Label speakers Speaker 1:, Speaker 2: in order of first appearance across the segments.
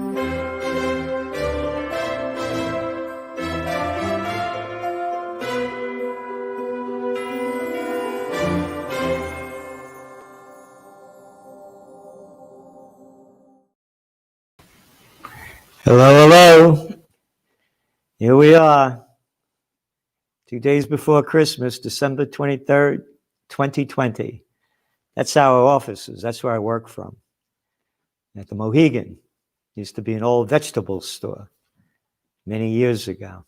Speaker 1: Hello, hello. Here we are. 2 days before Christmas, December 23rd, 2020. That's our offices. That's where I work from. At the Mohegan. Used to be an old vegetable store many years ago.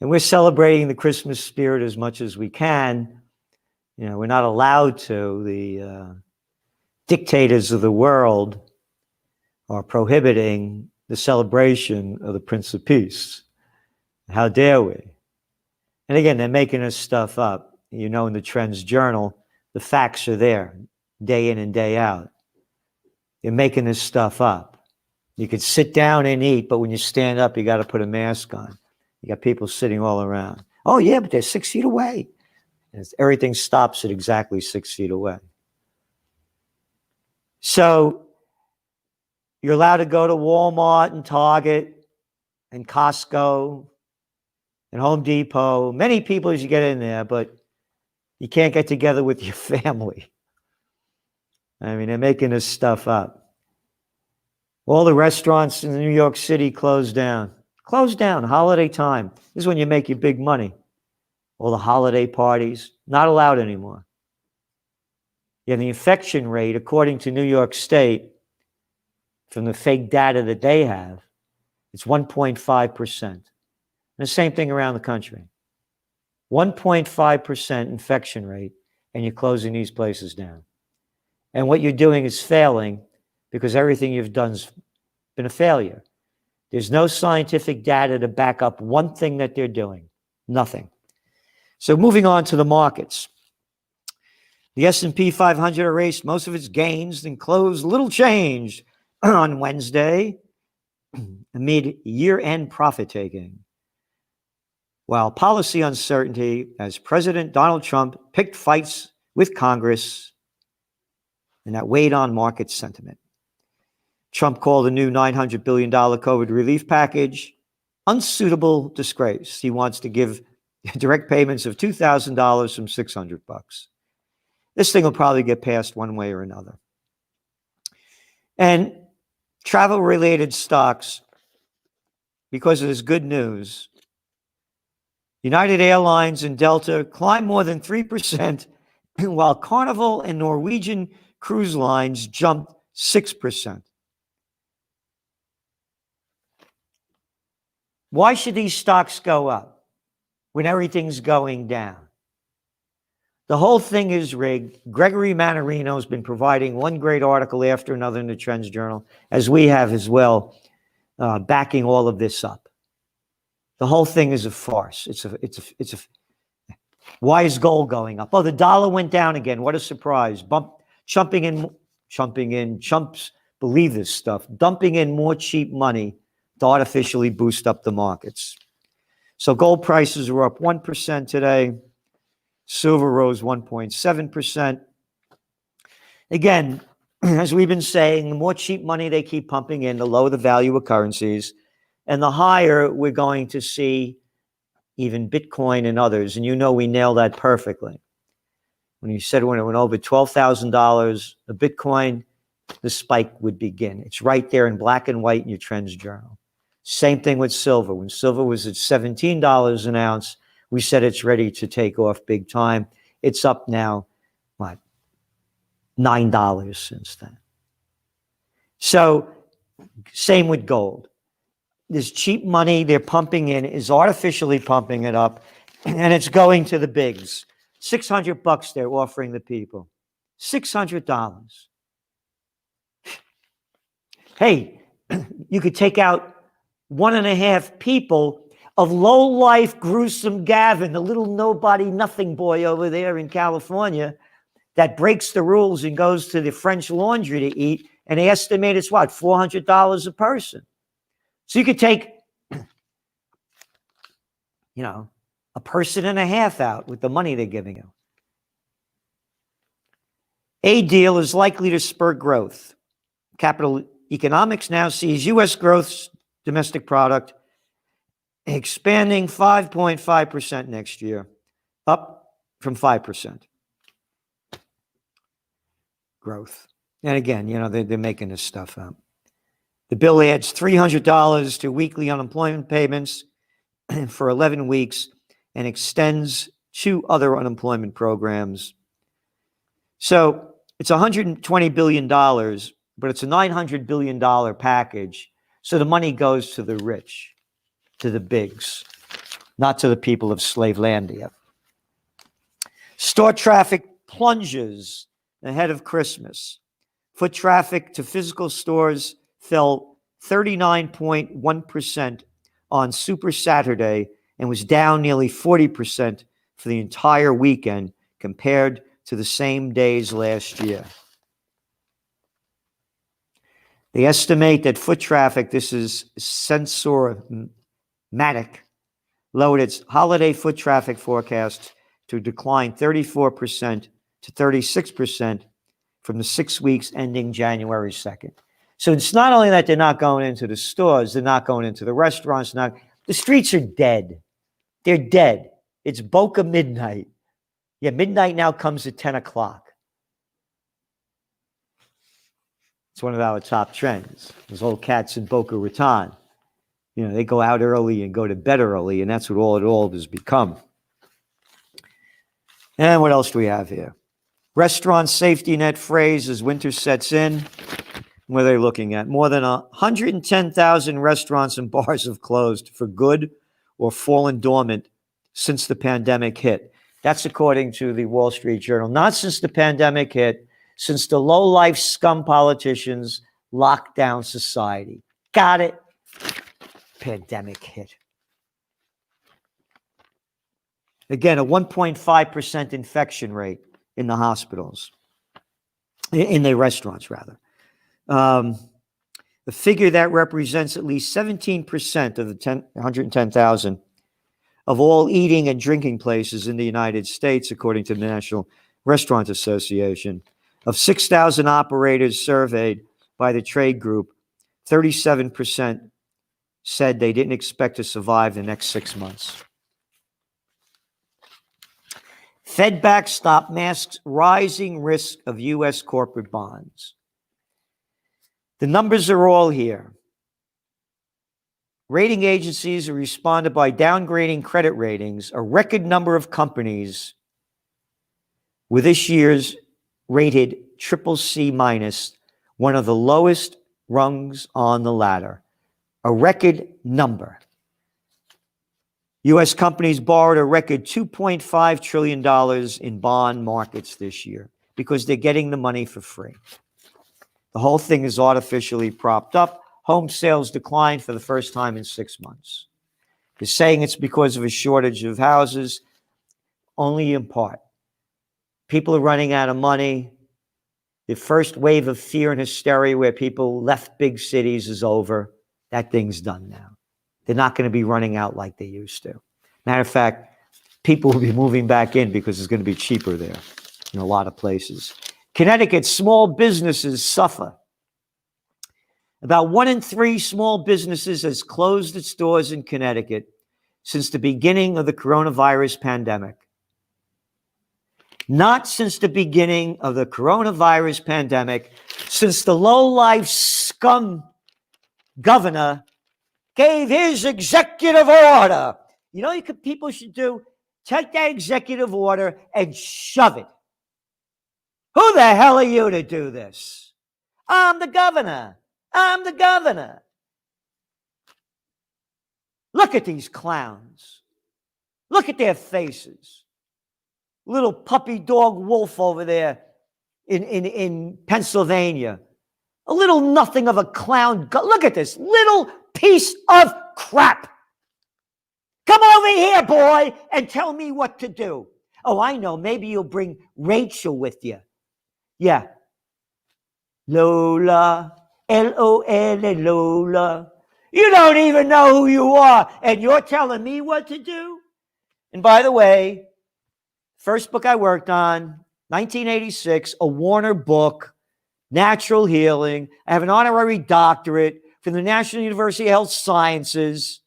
Speaker 1: And we're celebrating the Christmas spirit as much as we can. You know, we're not allowed to. The dictators of the world are prohibiting the celebration of the Prince of Peace. How dare we? And again, they're making this stuff up. You know, in the Trends Journal, the facts are there, day in and day out. They're making this stuff up. You could sit down and eat, but when you stand up, you got to put a mask on. You got people sitting all around. Oh, yeah, but they're 6 feet away. And everything stops at exactly 6 feet away. So you're allowed to go to Walmart and Target and Costco and Home Depot. Many people as you get in there, but you can't get together with your family. I mean, they're making this stuff up. All the restaurants in New York City closed down. Closed down, holiday time. This is when you make your big money. All the holiday parties, not allowed anymore. Yeah, the infection rate, according to New York State, from the fake data that they have, it's 1.5%. And the same thing around the country. 1.5% infection rate, and you're closing these places down. And what you're doing is failing because everything you've done's been a failure. There's no scientific data to back up one thing that they're doing. Nothing. So moving on to the markets. The S&P 500 erased most of its gains and closed little change on Wednesday amid year-end profit-taking. While policy uncertainty as President Donald Trump picked fights with Congress, and that weighed on market sentiment. Trump called the new $900 billion COVID relief package unsuitable disgrace. He wants to give direct payments of $2,000 from $600. This thing will probably get passed one way or another. And travel-related stocks, because of this good news, United Airlines and Delta climbed more than 3%, while Carnival and Norwegian Cruise Lines jumped 6%. Why should these stocks go up when everything's going down? The whole thing is rigged. Gregory Mannarino has been providing one great article after another in the Trends Journal, as we have as well, backing all of this up. The whole thing is a farce. Why is gold going up? Oh, the dollar went down again. What a surprise. Chumps believe this stuff, dumping in more cheap money to artificially boost up the markets. So gold prices were up 1% today. Silver rose 1.7%. Again, as we've been saying, the more cheap money they keep pumping in, the lower the value of currencies, and the higher we're going to see even Bitcoin and others. And you know we nailed that perfectly. When you said when it went over $12,000 a Bitcoin, the spike would begin. It's right there in black and white in your Trends Journal. Same thing with silver. When silver was at $17 an ounce, we said it's ready to take off big time. It's up now, what, $9 since then. So same with gold. This cheap money they're pumping in is artificially pumping it up, and it's going to the bigs. $600 they're offering the people. $600. Hey, you could take out 1.5 people of low-life, gruesome Gavin, the little nobody, nothing boy over there in California that breaks the rules and goes to the French Laundry to eat, and they estimate it's what, $400 a person. So you could take, a person and a half out with the money they're giving you. A deal is likely to spur growth. Capital economics now sees U.S. growth domestic product expanding 5.5% next year, up from 5% growth. And again, they're making this stuff up. The bill adds $300 to weekly unemployment payments for 11 weeks and extends 2 other unemployment programs. So it's $120 billion, but it's a $900 billion package. So the money goes to the rich, to the bigs, not to the people of Slavelandia. Store traffic plunges ahead of Christmas. Foot traffic to physical stores fell 39.1% on Super Saturday and was down nearly 40% for the entire weekend compared to the same days last year. They estimate that foot traffic, this is Sensormatic, lowered its holiday foot traffic forecast to decline 34% to 36% from the 6 weeks ending January 2nd. So it's not only that they're not going into the stores, they're not going into the restaurants. The streets are dead. They're dead. It's Boca midnight. Yeah, midnight now comes at 10 o'clock. It's one of our top trends. Those old cats in Boca Raton. They go out early and go to bed early, and that's what it all has become. And what else do we have here? Restaurant safety net phrase as winter sets in. What are they looking at? More than 110,000 restaurants and bars have closed for good or fallen dormant since the pandemic hit. That's according to the Wall Street Journal. Not since the pandemic hit, since the low-life scum politicians locked down society. Got it? Pandemic hit. Again, a 1.5% infection rate in the hospitals, in the restaurants, rather. The figure that represents at least 17% of the 110,000 of all eating and drinking places in the United States, according to the National Restaurant Association. Of 6,000 operators surveyed by the trade group, 37% said they didn't expect to survive the next 6 months. Fed backstop masks rising risk of U.S. corporate bonds. The numbers are all here. Rating agencies have responded by downgrading credit ratings. A record number of companies with this year's rated CCC minus, one of the lowest rungs on the ladder. A record number. U.S. companies borrowed a record $2.5 trillion in bond markets this year because they're getting the money for free. The whole thing is artificially propped up. Home sales declined for the first time in 6 months. They're saying it's because of a shortage of houses, only in part. People are running out of money. The first wave of fear and hysteria where people left big cities is over. That thing's done now. They're not going to be running out like they used to. Matter of fact, people will be moving back in because it's going to be cheaper there in a lot of places. Connecticut, small businesses suffer. About 1 in 3 small businesses has closed its doors in Connecticut since the beginning of the coronavirus pandemic. Not since the beginning of the coronavirus pandemic, since the low-life scum governor gave his executive order. You know what people should do? Take that executive order and shove it. Who the hell are you to do this? I'm the governor. I'm the governor. Look at these clowns. Look at their faces. Little puppy dog wolf over there in Pennsylvania. A little nothing of a clown. Look at this little piece of crap. Come over here, boy, and tell me what to do. Oh, I know. Maybe you'll bring Rachel with you. Yeah. Lola, L-O-L, Lola. You don't even know who you are, and you're telling me what to do? And by the way, first book I worked on, 1986, a Warner book, natural healing. I have an honorary doctorate from the National University of Health Sciences.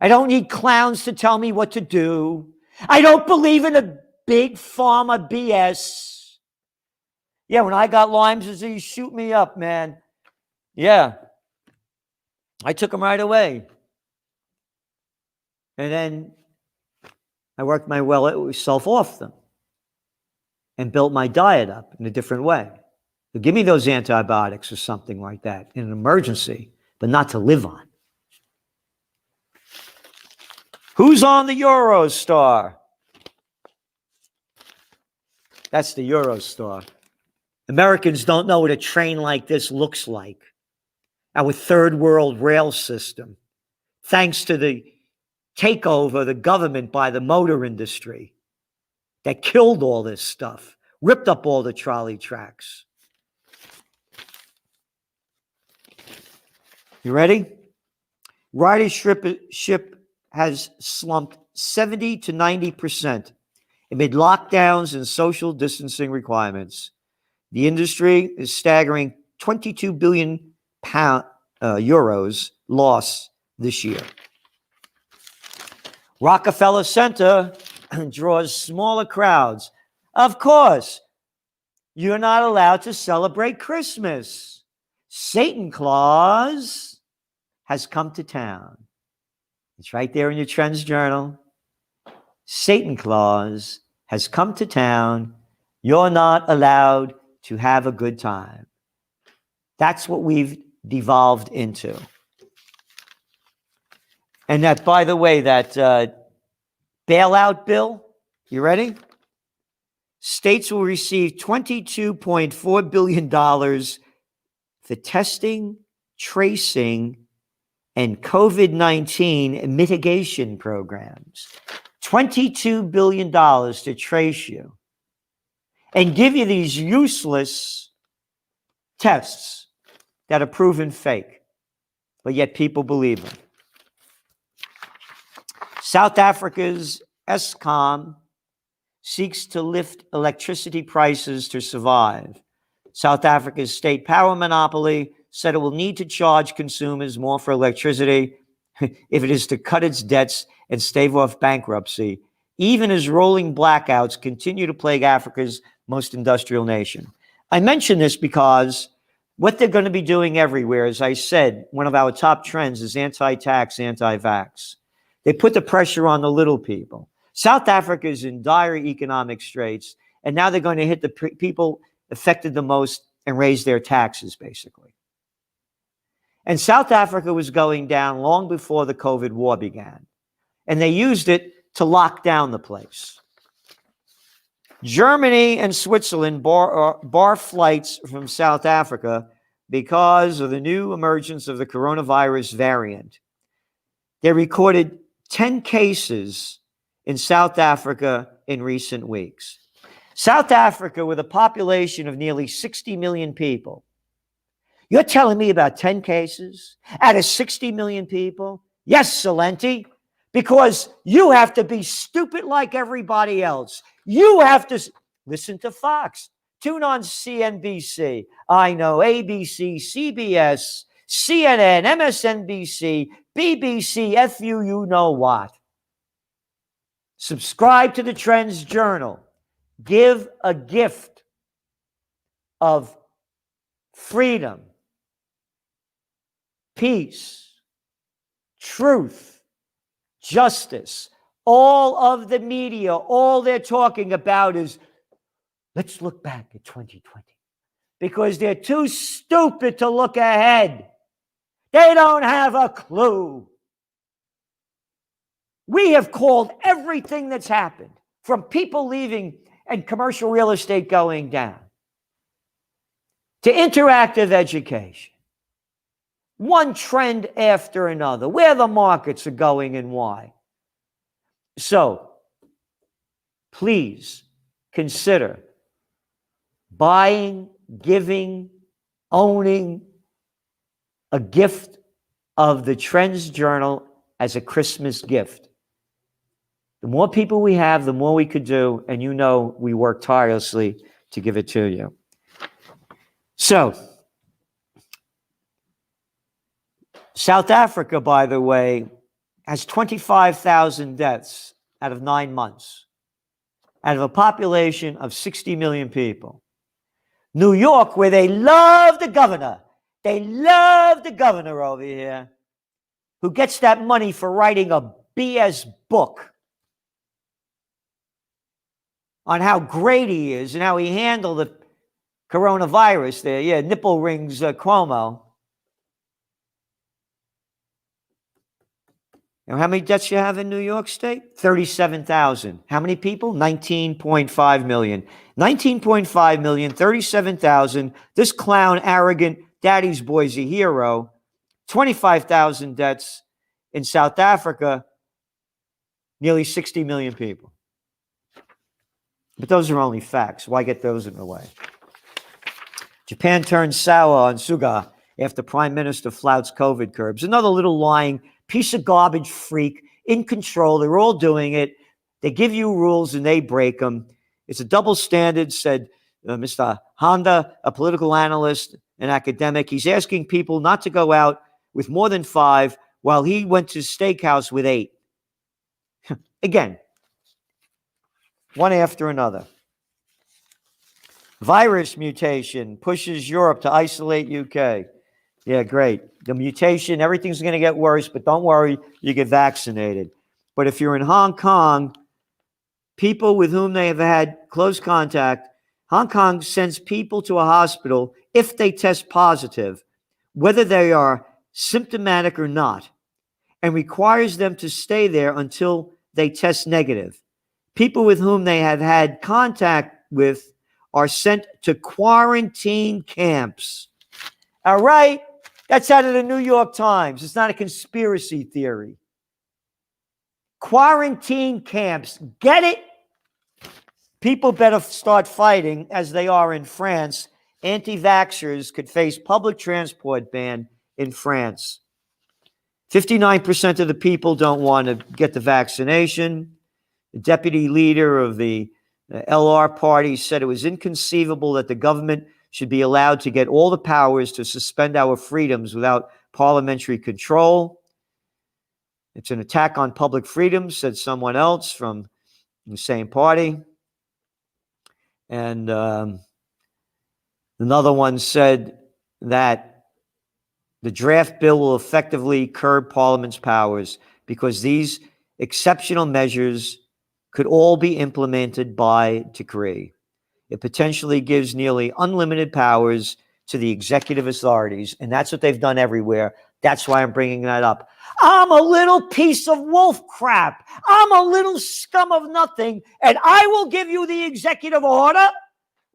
Speaker 1: I don't need clowns to tell me what to do. I don't believe in a big pharma BS. Yeah, when I got Lyme's disease, shoot me up, man. Yeah. I took them right away. And then I worked myself off them and built my diet up in a different way. So give me those antibiotics or something like that in an emergency, but not to live on. Who's on the Eurostar? That's the Eurostar. Americans don't know what a train like this looks like. Our third world rail system, thanks to the takeover of the government by the motor industry that killed all this stuff, ripped up all the trolley tracks. You ready? Ridership has slumped 70 to 90% amid lockdowns and social distancing requirements. The industry is staggering 22 billion euros loss this year. Rockefeller Center draws smaller crowds. Of course, you're not allowed to celebrate Christmas. Satan Claus has come to town. It's right there in your Trends Journal. Satan Claus has come to town. You're not allowed to have a good time. That's what we've devolved into. And that, by the way, that bailout bill, you ready? States will receive $22.4 billion for testing, tracing, and COVID-19 mitigation programs. $22 billion to trace you and give you these useless tests that are proven fake, but yet people believe them. South Africa's Eskom seeks to lift electricity prices to survive. South Africa's state power monopoly said it will need to charge consumers more for electricity if it is to cut its debts and stave off bankruptcy, even as rolling blackouts continue to plague Africa's most industrial nation. I mention this because what they're going to be doing everywhere, as I said, one of our top trends is anti-tax, anti-vax. They put the pressure on the little people. South Africa is in dire economic straits, and now they're going to hit the people affected the most and raise their taxes, basically. And South Africa was going down long before the COVID war began, and they used it to lock down the place. Germany and Switzerland bar flights from South Africa because of the new emergence of the coronavirus variant. They recorded 10 cases in South Africa in recent weeks. South Africa, with a population of nearly 60 million people. You're telling me about 10 cases out of 60 million people? Yes, Celente, because you have to be stupid like everybody else. You have to listen to Fox, tune on CNBC, I know, ABC, CBS, CNN, MSNBC, BBC, FU, you know what. Subscribe to the Trends Journal. Give a gift of freedom, peace, truth, justice. All of the media, all they're talking about is, let's look back at 2020. Because they're too stupid to look ahead. They don't have a clue. We have called everything that's happened, from people leaving and commercial real estate going down, to interactive education. One trend after another, where the markets are going and why. So, please consider buying, giving, owning a gift of the Trends Journal as a Christmas gift. The more people we have, the more we could do, and you know we work tirelessly to give it to you. So, South Africa, by the way, has 25,000 deaths out of 9 months, out of a population of 60 million people. New York, where they love the governor over here, who gets that money for writing a BS book on how great he is and how he handled the coronavirus there. Yeah, nipple rings Cuomo. Now, how many deaths you have in New York State? 37,000. How many people? 19.5 million. 19.5 million, 37,000. This clown, arrogant, daddy's boy's a hero. 25,000 deaths in South Africa. Nearly 60 million people. But those are only facts. Why get those in the way? Japan turned sour on Suga after Prime Minister flouts COVID curbs. Another little lying piece of garbage freak in control. They're all doing it. They give you rules and they break them. It's a double standard, said Mr. Honda, a political analyst and academic. He's asking people not to go out with more than 5 while he went to steakhouse with 8. Again, one after another. Virus mutation pushes Europe to isolate UK. Yeah, great. The mutation, everything's going to get worse, but don't worry, you get vaccinated. But if you're in Hong Kong, people with whom they have had close contact, Hong Kong sends people to a hospital if they test positive, whether they are symptomatic or not, and requires them to stay there until they test negative. People with whom they have had contact with are sent to quarantine camps. All right? That's out of the New York Times. It's not a conspiracy theory. Quarantine camps. Get it? People better start fighting, as they are in France. Anti-vaxxers could face public transport ban in France. 59% of the people don't want to get the vaccination. The deputy leader of the LR party said it was inconceivable that the government should be allowed to get all the powers to suspend our freedoms without parliamentary control. It's an attack on public freedoms, said someone else from the same party. And another one said that the draft bill will effectively curb Parliament's powers because these exceptional measures could all be implemented by decree. It potentially gives nearly unlimited powers to the executive authorities, and that's what they've done everywhere. That's why I'm bringing that up. I'm a little piece of wolf crap. I'm a little scum of nothing, and I will give you the executive order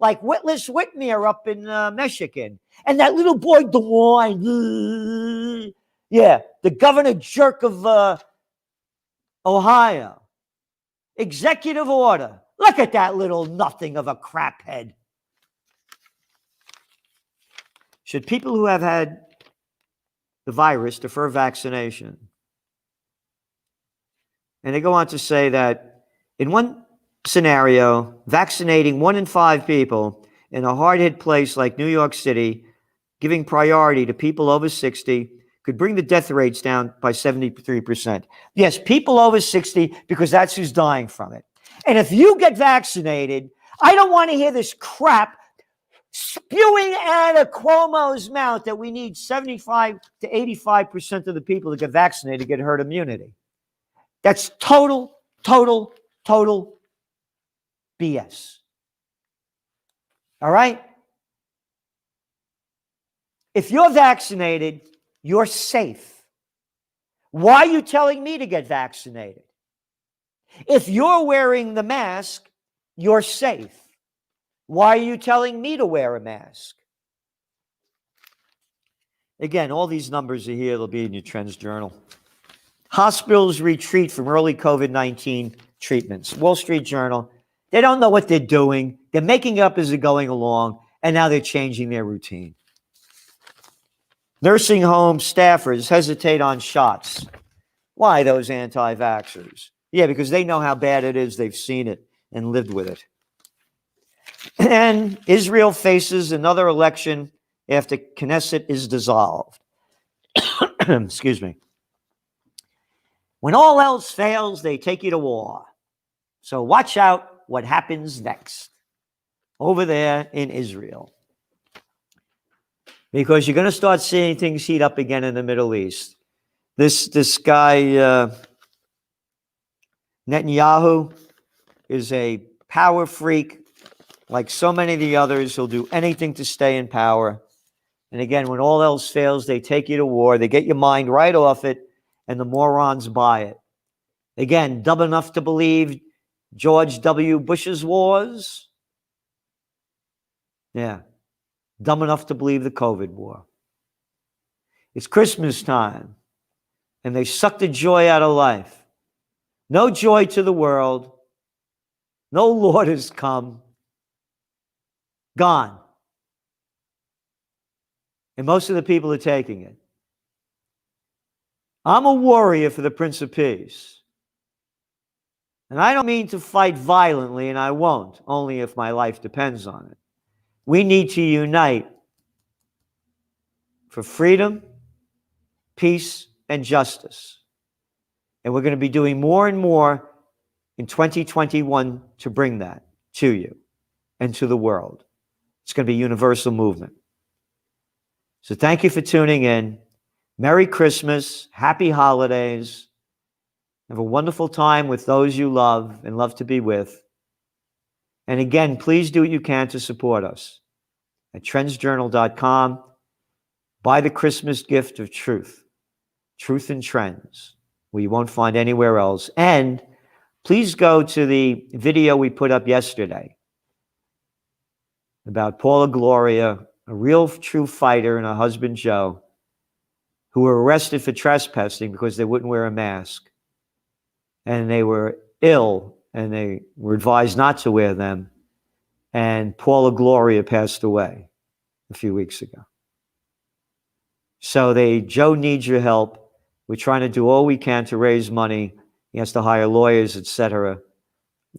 Speaker 1: like Witless Whitmer up in Michigan. And that little boy DeWine, yeah, the governor jerk of Ohio. Executive order. Look at that little nothing of a crap head. Should people who have had the virus defer vaccination? And they go on to say that in one scenario, vaccinating 1 in 5 people in a hard-hit place like New York City, giving priority to people over 60, could bring the death rates down by 73%. Yes, people over 60, because that's who's dying from it. And if you get vaccinated, I don't want to hear this crap spewing out of Cuomo's mouth that we need 75 to 85% of the people that get vaccinated to get herd immunity. That's total BS. All right? If you're vaccinated, you're safe. Why are you telling me to get vaccinated? If you're wearing the mask, you're safe. Why are you telling me to wear a mask? Again, all these numbers are here. They'll be in your Trends Journal. Hospitals retreat from early COVID-19 treatments. Wall Street Journal. They don't know what they're doing. They're making it up as they're going along, and now they're changing their routine. Nursing home staffers hesitate on shots. Why, those anti-vaxxers? Yeah, because they know how bad it is. They've seen it and lived with it. And Israel faces another election after Knesset is dissolved. Excuse me. When all else fails, they take you to war. So watch out what happens next over there in Israel. Because you're going to start seeing things heat up again in the Middle East. This guy, Netanyahu, is a power freak. Like so many of the others, he'll do anything to stay in power. And again, when all else fails, they take you to war. They get your mind right off it, and the morons buy it. Again, dumb enough to believe George W. Bush's wars. Yeah. Dumb enough to believe the COVID war. It's Christmas time, and they suck the joy out of life. No joy to the world. No Lord has come. Gone. And most of the people are taking it. I'm a warrior for the Prince of Peace. And I don't mean to fight violently, and I won't, only if my life depends on it. We need to unite for freedom, peace, and justice. And we're going to be doing more and more in 2021 to bring that to you and to the world. It's going to be a universal movement. So thank you for tuning in. Merry Christmas. Happy holidays. Have a wonderful time with those you love and love to be with. And again, please do what you can to support us at trendsjournal.com. Buy the Christmas gift of truth. Truth and Trends, where you won't find anywhere else. And please go to the video we put up yesterday about Paula Gloria, a real true fighter, and her husband Joe, who were arrested for trespassing because they wouldn't wear a mask. And they were ill, and they were advised not to wear them. And Paula Gloria passed away a few weeks ago. So Joe needs your help. We're trying to do all we can to raise money. He has to hire lawyers, etc.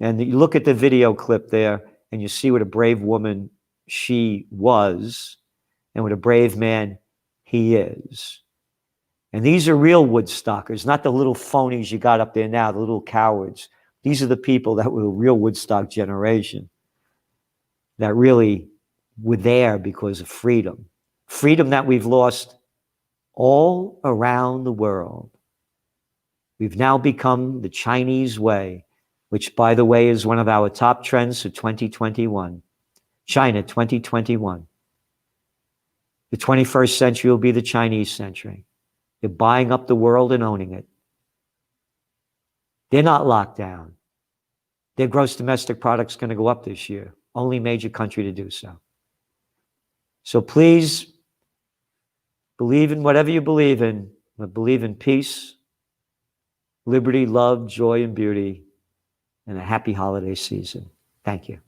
Speaker 1: And you look at the video clip there, and you see what a brave woman she was, and what a brave man he is. And these are real Woodstockers, not the little phonies you got up there now, the little cowards. These are the people that were the real Woodstock generation, that really were there because of freedom. Freedom that we've lost all around the world. We've now become the Chinese way, which, by the way, is one of our top trends for 2021. China 2021. The 21st century will be the Chinese century. They're buying up the world and owning it. They're not locked down. Their gross domestic product's going to go up this year. Only major country to do so. So please believe in whatever you believe in, but believe in peace, liberty, love, joy, and beauty, and a happy holiday season. Thank you.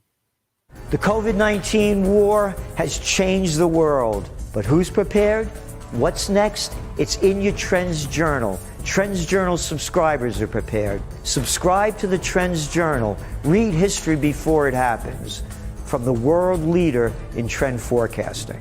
Speaker 1: The COVID-19 war has changed the world, but who's prepared? What's next? It's in your Trends Journal. Trends Journal subscribers are prepared. Subscribe to the Trends Journal. Read history before it happens from the world leader in trend forecasting.